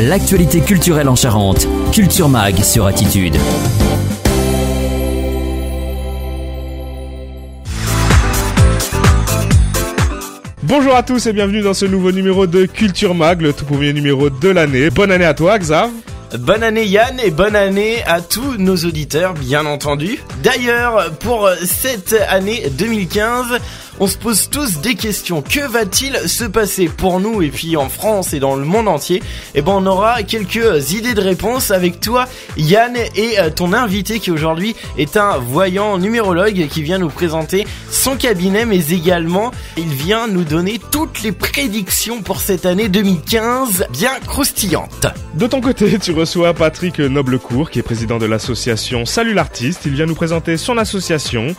l'actualité culturelle en Charente. Culture Mag sur Attitude. Bonjour à tous et bienvenue dans ce nouveau numéro de Culture Mag, le tout premier numéro de l'année. Bonne année à toi, Xav. Bonne année Yann et bonne année à tous nos auditeurs, bien entendu. D'ailleurs, pour cette année 2015, on se pose tous des questions. Que va-t-il se passer pour nous et puis en France et dans le monde entier? Eh ben, on aura quelques idées de réponses avec toi, Yann, et ton invité qui aujourd'hui est un voyant numérologue qui vient nous présenter son cabinet, mais également il vient nous donner toutes les prédictions pour cette année 2015 bien croustillantes. De ton côté, tu reçois Patrick Noblecourt qui est président de l'association Salut l'artiste. Il vient nous présenter son association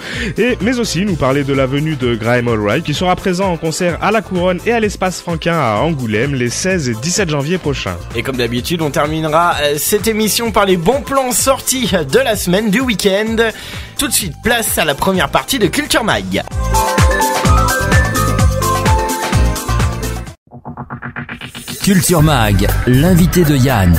mais aussi nous parler de la venue de Graham Allwright qui sera présent en concert à la Couronne et à l'Espace Franquin à Angoulême les 16 et 17 janvier prochains. Et comme d'habitude, on terminera cette émission par les bons plans sortis de la semaine, du week-end. Tout de suite, place à la première partie de Culture Mag. Culture Mag, l'invité de Yann.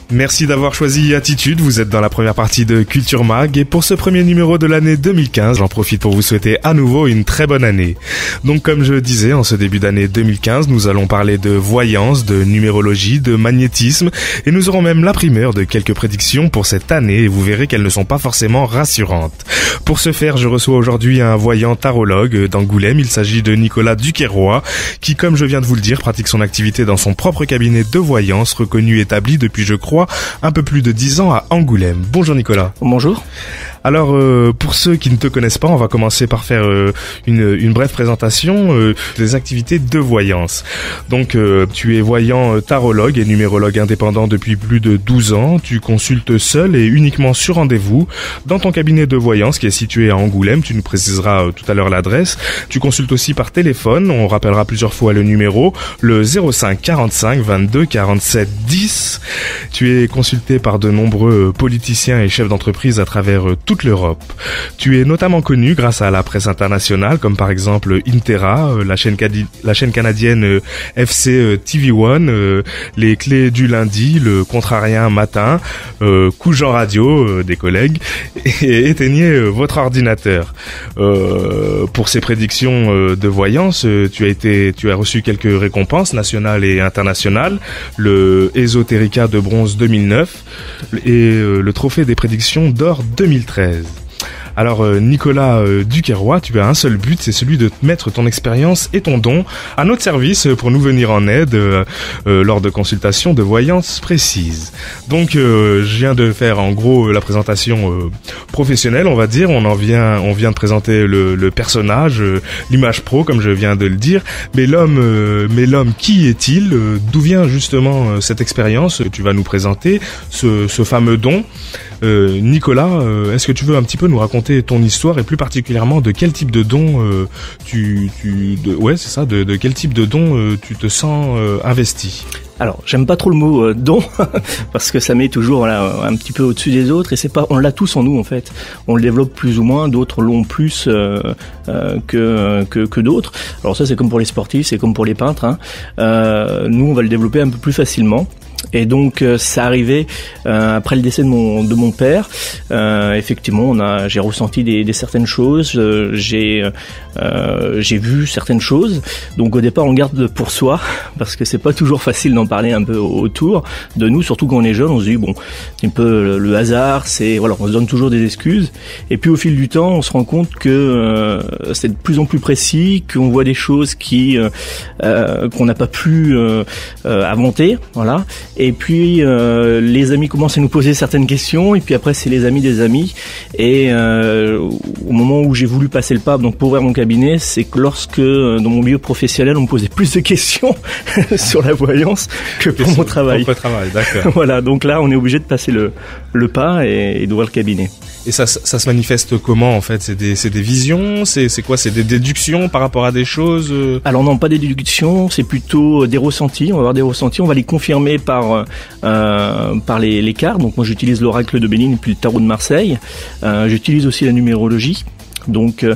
Merci d'avoir choisi Attitude, vous êtes dans la première partie de Culture Mag et pour ce premier numéro de l'année 2015, j'en profite pour vous souhaiter à nouveau une très bonne année. Donc comme je disais, en ce début d'année 2015, nous allons parler de voyance, de numérologie, de magnétisme et nous aurons même la primeur de quelques prédictions pour cette année et vous verrez qu'elles ne sont pas forcément rassurantes. Pour ce faire, je reçois aujourd'hui un voyant tarologue d'Angoulême, il s'agit de Nicolas Duquerrois qui, comme je viens de vous le dire, pratique son activité dans son propre cabinet de voyance reconnu et établi depuis, je crois, un peu plus de 10 ans à Angoulême. Bonjour Nicolas. Bonjour. Alors, pour ceux qui ne te connaissent pas, on va commencer par faire une brève présentation des activités de voyance. Donc, tu es voyant tarologue et numérologue indépendant depuis plus de 12 ans. Tu consultes seul et uniquement sur rendez-vous dans ton cabinet de voyance qui est situé à Angoulême. Tu nous préciseras tout à l'heure l'adresse. Tu consultes aussi par téléphone. On rappellera plusieurs fois le numéro, le 05 45 22 47 10. Tu es consulté par de nombreux politiciens et chefs d'entreprise à travers toute l'Europe. Tu es notamment connu grâce à la presse internationale, comme par exemple Intera, la chaîne canadienne FC TV1, les clés du lundi, le contrarien matin, Cougeant Radio, des collègues, et éteignez votre ordinateur. Pour ces prédictions de voyance, tu as reçu quelques récompenses nationales et internationales, le Esoterica de bronze 2009 et le trophée des prédictions d'or 2013. Alors Nicolas Duquerrois, tu as un seul but, c'est celui de mettre ton expérience et ton don à notre service pour nous venir en aide lors de consultations de voyance précises. Donc je viens de faire en gros la présentation professionnelle, on va dire. On vient de présenter le personnage, l'image pro comme je viens de le dire. Mais l'homme, qui est-il? D'où vient justement cette expérience? Tu vas nous présenter ce fameux don. Nicolas, est-ce que tu veux un petit peu nous raconter ton histoire et plus particulièrement de quel type de don de quel type de don tu te sens investi? Alors, j'aime pas trop le mot don parce que ça met toujours un petit peu au-dessus des autres et on l'a tous en nous en fait. On le développe plus ou moins, d'autres l'ont plus que d'autres. Alors ça c'est comme pour les sportifs, c'est comme pour les peintres. Nous on va le développer un peu plus facilement. Et donc ça arrivait après le décès de mon père. Effectivement, j'ai ressenti des certaines choses, j'ai vu certaines choses. Donc au départ, on garde pour soi parce que c'est pas toujours facile d'en parler un peu autour de nous, surtout quand on est jeune. On se dit bon, c'est un peu le hasard, on se donne toujours des excuses. Et puis au fil du temps, on se rend compte que c'est de plus en plus précis, qu'on voit des choses qu'on n'a pas pu inventer, voilà. Et puis les amis commencent à nous poser certaines questions et puis après c'est les amis des amis et au moment où j'ai voulu passer le pas donc pour ouvrir mon cabinet, c'est que lorsque dans mon milieu professionnel on me posait plus de questions sur la voyance que pour mon travail. Pour le travail, d'accord. Voilà, donc là on est obligé de passer le pas et d'ouvrir le cabinet. Et ça se manifeste comment en fait? C'est des visions, c'est quoi? C'est des déductions par rapport à des choses? Alors non, pas des déductions, c'est plutôt des ressentis. On va avoir des ressentis, on va les confirmer par les cartes. Donc moi j'utilise l'oracle de Bénigne puis le tarot de Marseille. J'utilise aussi la numérologie. Donc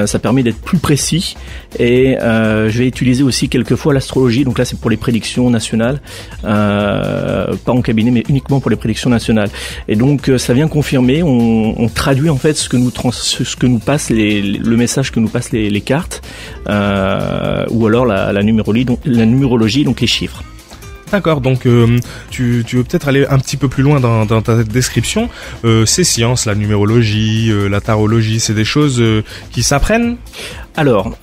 ça permet d'être plus précis et je vais utiliser aussi quelquefois l'astrologie. Donc là c'est pour les prédictions nationales, pas en cabinet mais uniquement pour les prédictions nationales. Et donc ça vient confirmer, on traduit en fait ce que nous passe le message que nous passent les cartes, ou alors la numérologie, donc les chiffres. D'accord, donc tu veux peut-être aller un petit peu plus loin dans ta description. Ces sciences, la numérologie, la tarologie, c'est des choses qui s'apprennent ? Alors,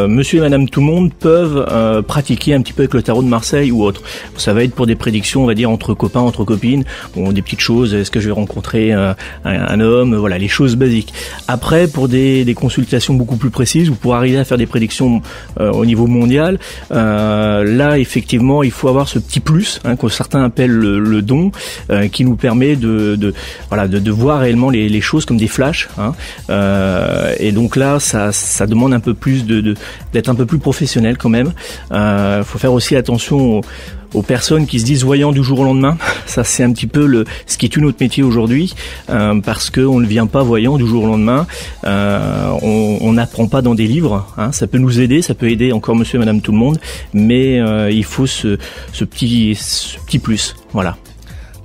monsieur et madame tout le monde peuvent pratiquer un petit peu avec le tarot de Marseille ou autre. Ça va être pour des prédictions, on va dire, entre copains, entre copines, bon, des petites choses, est-ce que je vais rencontrer un homme, voilà, les choses basiques. Après, pour des consultations beaucoup plus précises, ou pour arriver à faire des prédictions au niveau mondial, là, effectivement, il faut avoir ce petit plus, que certains appellent le don, qui nous permet de voir réellement les choses comme des flashs, et donc là, ça demande un peu plus d'être un peu plus professionnel quand même. Faut faire aussi attention aux personnes qui se disent voyants du jour au lendemain. Ça c'est un petit peu ce qui est notre métier aujourd'hui, parce que on ne vient pas voyant du jour au lendemain. On n'apprend pas dans des livres. Ça peut nous aider, ça peut aider encore monsieur et madame tout le monde, mais il faut ce petit plus. Voilà.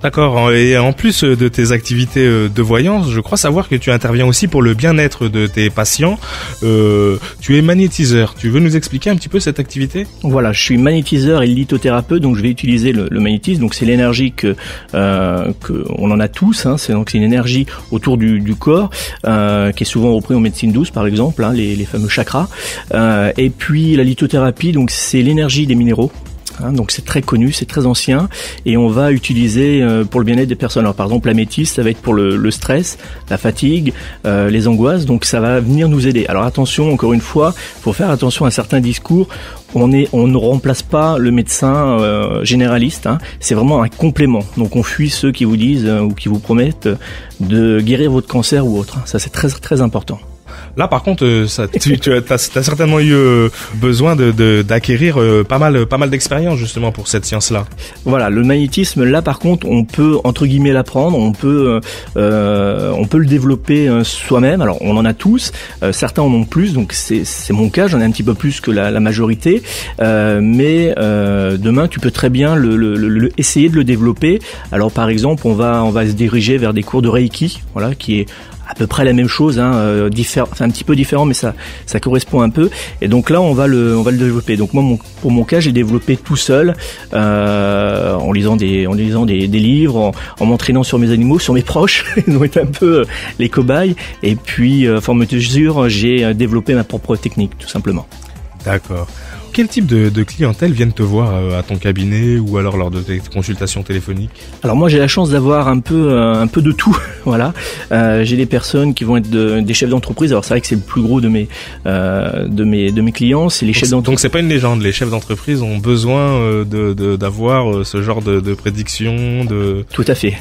D'accord, et en plus de tes activités de voyance, je crois savoir que tu interviens aussi pour le bien-être de tes patients. Tu es magnétiseur, tu veux nous expliquer un petit peu cette activité ? Voilà, je suis magnétiseur et lithothérapeute, donc je vais utiliser le magnétisme, donc c'est l'énergie que on en a tous, c'est une énergie autour du corps, qui est souvent repris en médecine douce par exemple, les fameux chakras, et puis la lithothérapie, donc c'est l'énergie des minéraux. Donc c'est très connu, c'est très ancien, et on va utiliser pour le bien-être des personnes. Alors par exemple l'améthyste, ça va être pour le stress, la fatigue, les angoisses, donc ça va venir nous aider. Alors attention, encore une fois, faut faire attention à certains discours. On ne remplace pas le médecin généraliste, c'est vraiment un complément. Donc on fuit ceux qui vous disent ou qui vous promettent de guérir votre cancer ou autre. Ça c'est très très important. Là, par contre, t'as certainement eu besoin d'acquérir pas mal d'expérience justement pour cette science-là. Voilà, le magnétisme, là, par contre, on peut entre guillemets l'apprendre, on peut le développer soi-même. Alors, on en a tous, certains en ont plus, donc c'est mon cas, j'en ai un petit peu plus que la majorité, mais demain, tu peux très bien essayer de le développer. Alors, par exemple, on va se diriger vers des cours de Reiki, voilà, qui est à peu près la même chose, un petit peu différent, mais ça correspond un peu. Et donc là, on va le développer. Donc moi, pour mon cas, j'ai développé tout seul, en lisant des livres, en m'entraînant sur mes animaux, sur mes proches. Ils ont été un peu les cobayes. Et puis, au fur et à mesure, j'ai développé ma propre technique, tout simplement. D'accord. Quel type de clientèle viennent te voir à ton cabinet ou alors lors de tes consultations téléphoniques ? Alors moi j'ai la chance d'avoir un peu de tout, voilà. J'ai des personnes qui vont être des chefs d'entreprise. Alors c'est vrai que c'est le plus gros de mes clients, c'est les chefs d'entreprise. Donc c'est pas une légende, les chefs d'entreprise ont besoin d'avoir ce genre de prédiction, de. Tout à fait.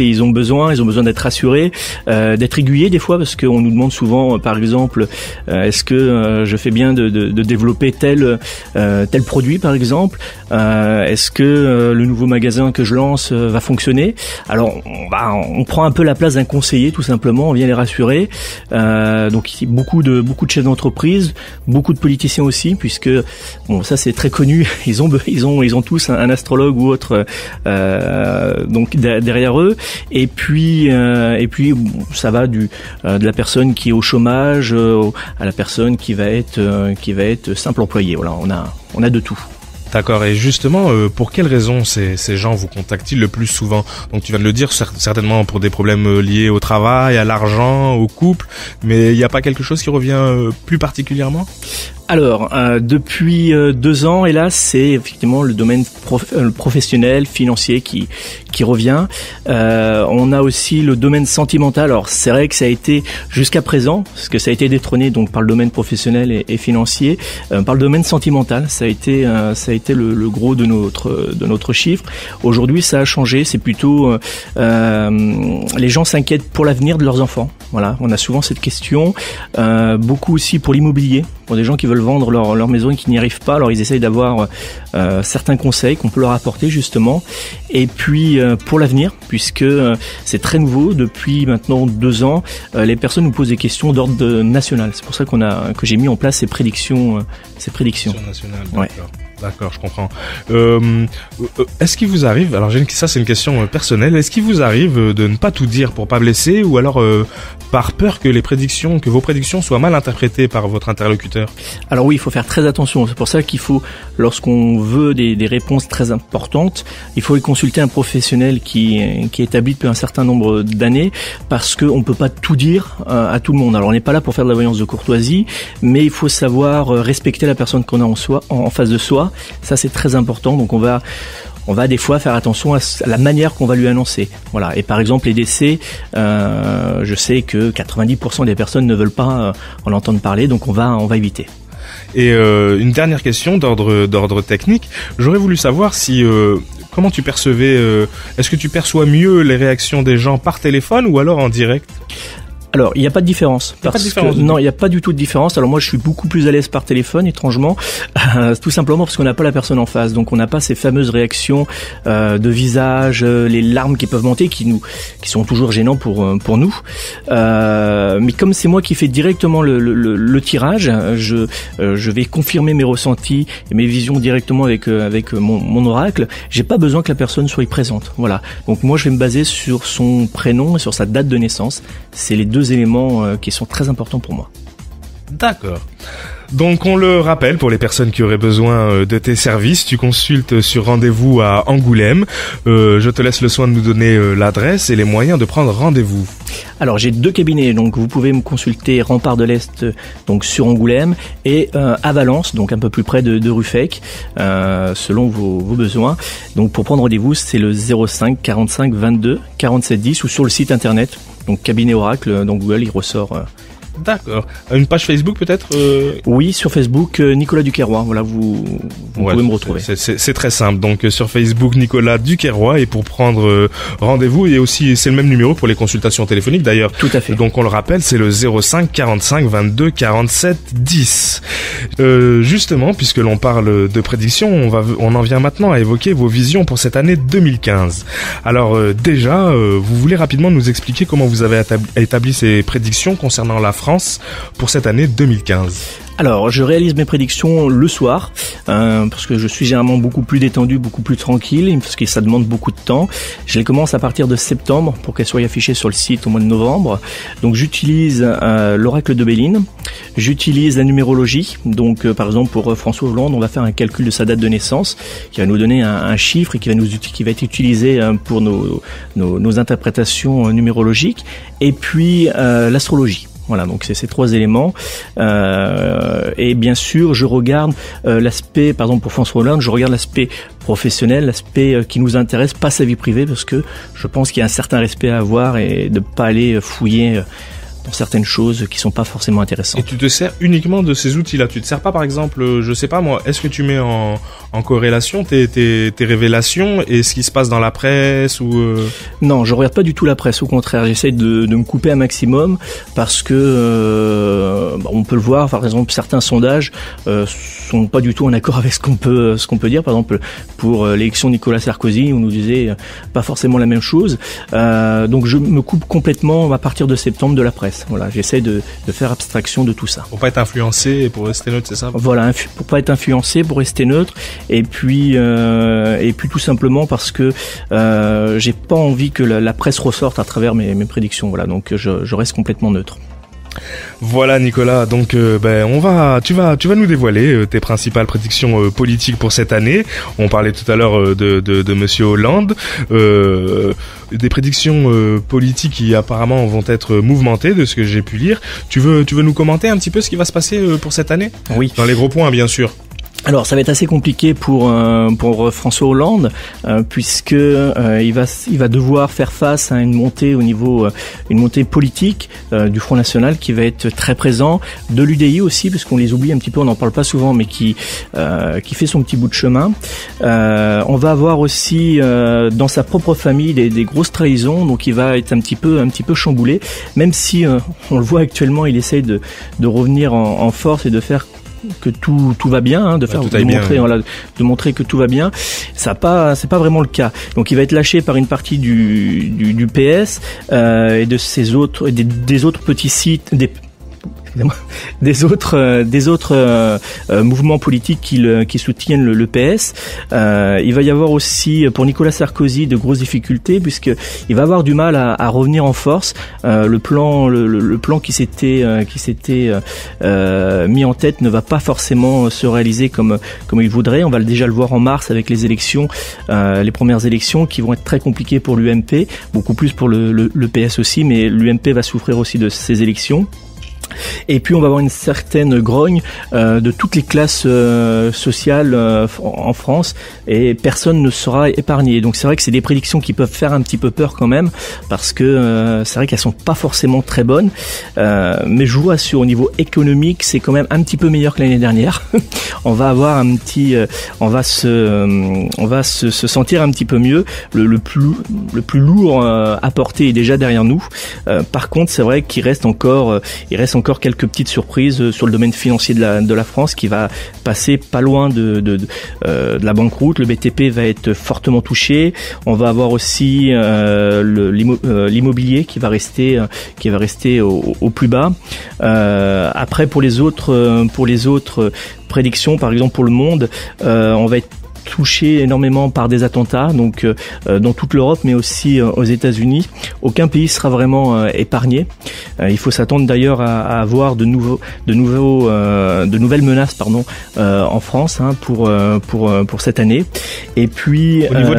Ils ont besoin d'être rassurés, d'être aiguillés des fois, parce qu'on nous demande souvent, par exemple, est-ce que je fais bien de développer tel produit par exemple, est-ce que le nouveau magasin que je lance va fonctionner. Alors on prend un peu la place d'un conseiller, tout simplement, on vient les rassurer. Donc ici beaucoup de chefs d'entreprise, beaucoup de politiciens aussi, puisque bon ça c'est très connu, ils ont tous un astrologue ou autre donc derrière eux, et puis ça va de la personne qui est au chômage à la personne qui va être simple employé. Voilà, on a de tout. D'accord, et justement, pour quelles raisons ces gens vous contactent-ils le plus souvent ? Donc tu viens de le dire, certainement pour des problèmes liés au travail, à l'argent, au couple, mais il n'y a pas quelque chose qui revient plus particulièrement ? Alors, depuis 2 ans, hélas, c'est effectivement le domaine professionnel, financier qui revient. On a aussi le domaine sentimental. Alors, c'est vrai que ça a été jusqu'à présent, parce que ça a été détrôné donc par le domaine professionnel et financier, par le domaine sentimental. Ça a été le gros de notre chiffre. Aujourd'hui, ça a changé. C'est plutôt les gens s'inquiètent pour l'avenir de leurs enfants. Voilà, on a souvent cette question. Beaucoup aussi pour l'immobilier, pour des gens qui veulent veulent vendre leur maison et qui n'y arrivent pas. Alors ils essayent d'avoir certains conseils qu'on peut leur apporter justement. Et puis pour l'avenir, puisque c'est très nouveau, depuis maintenant 2 ans, les personnes nous posent des questions d'ordre national. C'est pour ça que j'ai mis en place ces prédictions. Nationale, ouais. D'accord, je comprends. Est-ce qu'il vous arrive, alors ça c'est une question personnelle, est-ce qu'il vous arrive de ne pas tout dire pour pas blesser, ou alors par peur que vos prédictions soient mal interprétées par votre interlocuteur? Alors oui, il faut faire très attention. C'est pour ça qu'il faut, lorsqu'on veut des réponses très importantes, il faut consulter un professionnel qui est établi depuis un certain nombre d'années, parce qu'on peut pas tout dire à tout le monde. Alors on n'est pas là pour faire de la voyance de courtoisie, mais il faut savoir respecter la personne qu'on a en face de soi. Ça c'est très important, donc on va des fois faire attention à la manière qu'on va lui annoncer. Voilà. Et par exemple les décès, je sais que 90% des personnes ne veulent pas en entendre parler, donc on va éviter. Et une dernière question d'ordre technique, j'aurais voulu savoir si comment tu percevais, est-ce que tu perçois mieux les réactions des gens par téléphone ou alors en direct? Alors, il n'y a pas de différence. Non, il n'y a pas du tout de différence. Alors moi, je suis beaucoup plus à l'aise par téléphone, étrangement, tout simplement parce qu'on n'a pas la personne en face. Donc, on n'a pas ces fameuses réactions de visage, les larmes qui peuvent monter, qui sont toujours gênants pour nous. Mais comme c'est moi qui fais directement le tirage, je vais confirmer mes ressentis et mes visions directement avec mon oracle. J'ai pas besoin que la personne soit présente. Voilà. Donc moi, je vais me baser sur son prénom et sur sa date de naissance. C'est les 2 éléments qui sont très importants pour moi. D'accord. Donc on le rappelle, pour les personnes qui auraient besoin de tes services, tu consultes sur rendez-vous à Angoulême. Je te laisse le soin de nous donner l'adresse et les moyens de prendre rendez-vous. Alors j'ai 2 cabinets, donc vous pouvez me consulter Rempart de l'Est, donc sur Angoulême, et à Valence, donc un peu plus près de Ruffec, selon vos besoins. Donc pour prendre rendez-vous, c'est le 05 45 22 47 10 ou sur le site internet. Donc cabinet Oracle, dans Google, il ressort. D'accord. Une page Facebook peut-être Oui, sur Facebook, Nicolas Duquerrois. Voilà, vous pouvez me retrouver. C'est très simple. Donc sur Facebook, Nicolas Duquerrois, et pour prendre rendez-vous, et aussi c'est le même numéro pour les consultations téléphoniques d'ailleurs. Tout à fait. Donc on le rappelle, c'est le 05 45 22 47 10. Justement, puisque l'on parle de prédictions, on en vient maintenant à évoquer vos visions pour cette année 2015. Alors déjà, vous voulez rapidement nous expliquer comment vous avez établi ces prédictions concernant la France pour cette année 2015? Alors, je réalise mes prédictions le soir, parce que je suis généralement beaucoup plus détendu, beaucoup plus tranquille, parce que ça demande beaucoup de temps. Je les commence à partir de septembre pour qu'elles soient affichées sur le site au mois de novembre. Donc, j'utilise l'oracle de Béline, j'utilise la numérologie. Donc, par exemple, pour François Hollande, on va faire un calcul de sa date de naissance, qui va nous donner un chiffre et qui va être utilisé pour nos interprétations numérologiques. Et puis, l'astrologie. Voilà, donc c'est ces 3 éléments. Et bien sûr, je regarde l'aspect, par exemple pour François Hollande, je regarde l'aspect professionnel, l'aspect qui nous intéresse, pas sa vie privée, parce que je pense qu'il y a un certain respect à avoir et de pas aller fouiller dans certaines choses qui sont pas forcément intéressantes. Et tu te sers uniquement de ces outils-là? Tu te sers pas, par exemple, je sais pas moi, est-ce que tu mets en corrélation tes révélations et ce qui se passe dans la presse ou Non, je regarde pas du tout la presse, au contraire, j'essaie de me couper un maximum parce que on peut le voir, par exemple certains sondages sont pas du tout en accord avec ce qu'on peut dire. Par exemple pour l'élection de Nicolas Sarkozy, on nous disait pas forcément la même chose. Donc je me coupe complètement à partir de septembre de la presse. Voilà, j'essaie de faire abstraction de tout ça. Pour pas être influencé et pour rester neutre, c'est ça? Voilà, pour pas être influencé, pour rester neutre, et puis tout simplement parce que j'ai pas envie que la presse ressorte à travers mes prédictions. Voilà, donc je reste complètement neutre. Voilà Nicolas, donc tu vas nous dévoiler tes principales prédictions politiques pour cette année. On parlait tout à l'heure de Monsieur Hollande, des prédictions politiques qui apparemment vont être mouvementées de ce que j'ai pu lire. Tu veux nous commenter un petit peu ce qui va se passer pour cette année? Oui. Dans les gros points bien sûr. Alors ça va être assez compliqué pour François Hollande puisque il va devoir faire face à une montée une montée politique du Front National qui va être très présent, de l'UDI aussi parce qu'on les oublie un petit peu, on n'en parle pas souvent mais qui fait son petit bout de chemin. On va avoir aussi dans sa propre famille des grosses trahisons, donc il va être un petit peu chamboulé, même si on le voit actuellement, il essaye de revenir en force et de faire tout va bien, hein, de montrer que tout va bien. C'est pas vraiment le cas. Donc il va être lâché par une partie du PS et de ses autres des autres petits sites des autres mouvements politiques qui soutiennent le PS. Il va y avoir aussi pour Nicolas Sarkozy de grosses difficultés puisque il va avoir du mal à revenir en force. Le plan qui s'était mis en tête ne va pas forcément se réaliser comme il voudrait. On va déjà le voir en mars avec les élections, les premières élections qui vont être très compliquées pour l'UMP, beaucoup plus pour le PS aussi, mais l'UMP va souffrir aussi de ces élections. Et puis on va avoir une certaine grogne de toutes les classes sociales en France et personne ne sera épargné. Donc c'est vrai que c'est des prédictions qui peuvent faire un petit peu peur quand même parce que c'est vrai qu'elles sont pas forcément très bonnes. Mais je vous rassure, au niveau économique, c'est quand même un petit peu meilleur que l'année dernière. On va avoir on va se sentir un petit peu mieux. Le plus lourd à porter est déjà derrière nous. Par contre, c'est vrai qu'il reste encore quelques petites surprises sur le domaine financier de la France qui va passer pas loin de la banqueroute. Le BTP va être fortement touché. On va avoir aussi l'immobilier qui va rester au plus bas. Après pour les autres prédictions, par exemple pour le monde, on va être touché énormément par des attentats, donc dans toute l'Europe, mais aussi aux États-Unis. Aucun pays sera vraiment épargné. Il faut s'attendre d'ailleurs à avoir de nouvelles menaces, en France, hein, pour cette année. Et puis au niveau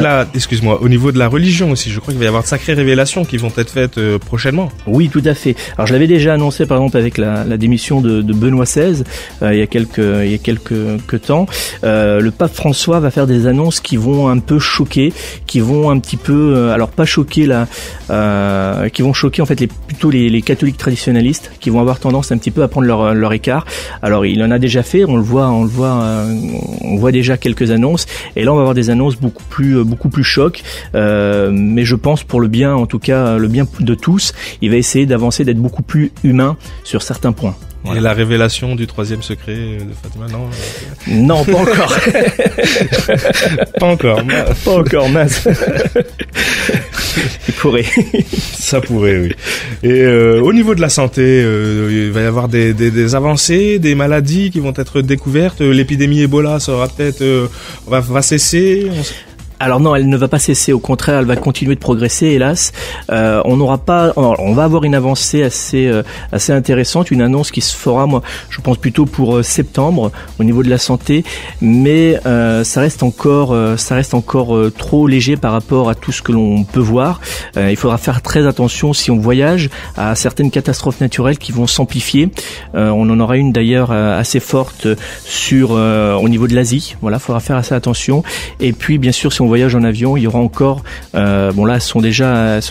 au niveau de la religion aussi, je crois qu'il va y avoir de sacrées révélations qui vont être faites prochainement. Oui, tout à fait. Alors je l'avais déjà annoncé par exemple avec la démission de Benoît XVI il y a quelques temps. Le pape François va faire des annonces qui vont un peu choquer, qui vont un petit peu, alors pas choquer qui vont choquer en fait plutôt les catholiques traditionnalistes, qui vont avoir tendance un petit peu à prendre leur écart. Alors il en a déjà fait, on voit déjà quelques annonces, et là on va avoir des annonces beaucoup plus chocs, mais je pense pour le bien, en tout cas le bien de tous, il va essayer d'avancer, d'être beaucoup plus humain sur certains points. Voilà. Et la révélation du 3e secret de Fatima, non? Non, pas encore. Pas encore. Pas encore, mince. Il pourrait. Ça pourrait, oui. Et au niveau de la santé, il va y avoir des avancées, des maladies qui vont être découvertes. L'épidémie Ebola sera peut-être va cesser. Alors non, elle ne va pas cesser, au contraire, elle va continuer de progresser, hélas. On va avoir une avancée assez intéressante, une annonce qui se fera, moi, je pense plutôt pour septembre au niveau de la santé, mais ça reste encore trop léger par rapport à tout ce que l'on peut voir. Il faudra faire très attention si on voyage à certaines catastrophes naturelles qui vont s'amplifier. On en aura une d'ailleurs assez forte au niveau de l'Asie. Voilà, il faudra faire assez attention. Et puis bien sûr, si on voyage en avion, il y aura encore, là, se sont déjà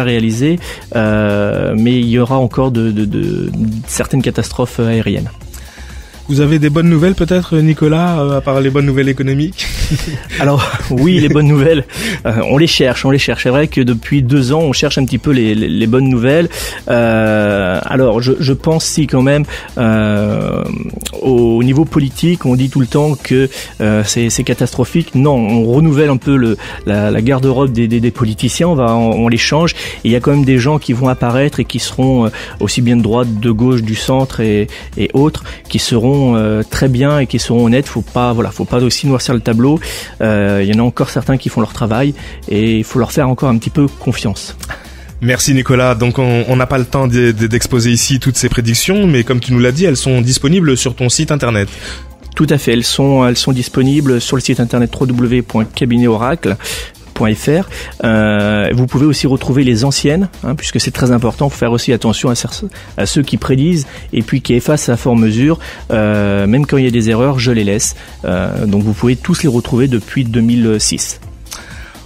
réalisés, mais il y aura encore de certaines catastrophes aériennes. Vous avez des bonnes nouvelles peut-être, Nicolas, à part les bonnes nouvelles économiques? Alors oui, les bonnes nouvelles, on les cherche. C'est vrai que depuis 2 ans, on cherche un petit peu les bonnes nouvelles. Alors je pense si quand même au niveau politique, on dit tout le temps que c'est catastrophique. Non, on renouvelle un peu la garde-robe des politiciens. On les change. Et il y a quand même des gens qui vont apparaître et qui seront aussi bien de droite, de gauche, du centre et autres, qui seront très bien et qui seront honnêtes. Faut pas aussi noircir le tableau. Il y en a encore certains qui font leur travail et il faut leur faire encore un petit peu confiance. Merci Nicolas. Donc on n'a pas le temps d'exposer ici toutes ces prédictions, mais comme tu nous l'as dit, elles sont disponibles sur ton site internet. Tout à fait, elles sont disponibles sur le site internet www.cabinetoracle.fr. Vous pouvez aussi retrouver les anciennes, puisque c'est très important. Il faut faire aussi attention à ceux qui prédisent et puis qui effacent à fort mesure. Même quand il y a des erreurs, je les laisse. Donc vous pouvez tous les retrouver depuis 2006.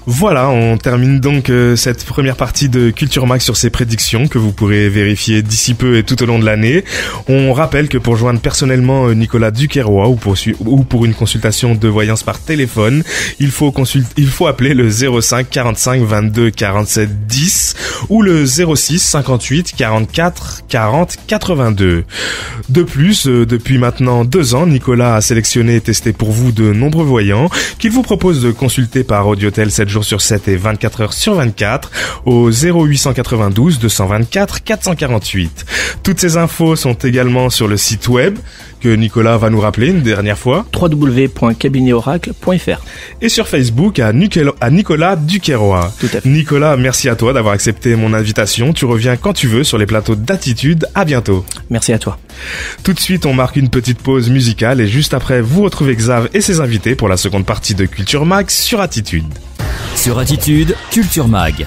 Voilà, on termine donc cette première partie de Culture Mag sur ces prédictions que vous pourrez vérifier d'ici peu et tout au long de l'année. On rappelle que pour joindre personnellement Nicolas Duquerrois ou pour une consultation de voyance par téléphone, il faut appeler le 05 45 22 47 10 ou le 06 58 44 40 82. De plus, depuis maintenant 2 ans, Nicolas a sélectionné et testé pour vous de nombreux voyants qu'il vous propose de consulter par audiotel 7 jours sur 7 et 24 heures sur 24 au 0892 224 448. Toutes ces infos sont également sur le site web que Nicolas va nous rappeler une dernière fois. www.cabinetoracle.fr. Et sur Facebook à Nicolas Duquerrois. Tout à fait. Nicolas, merci à toi d'avoir accepté mon invitation. Tu reviens quand tu veux sur les plateaux d'Attitude. À bientôt. Merci à toi. Tout de suite, on marque une petite pause musicale et juste après, vous retrouvez Xav et ses invités pour la seconde partie de Culture Mag sur Attitude. Sur Attitude, Culture Mag.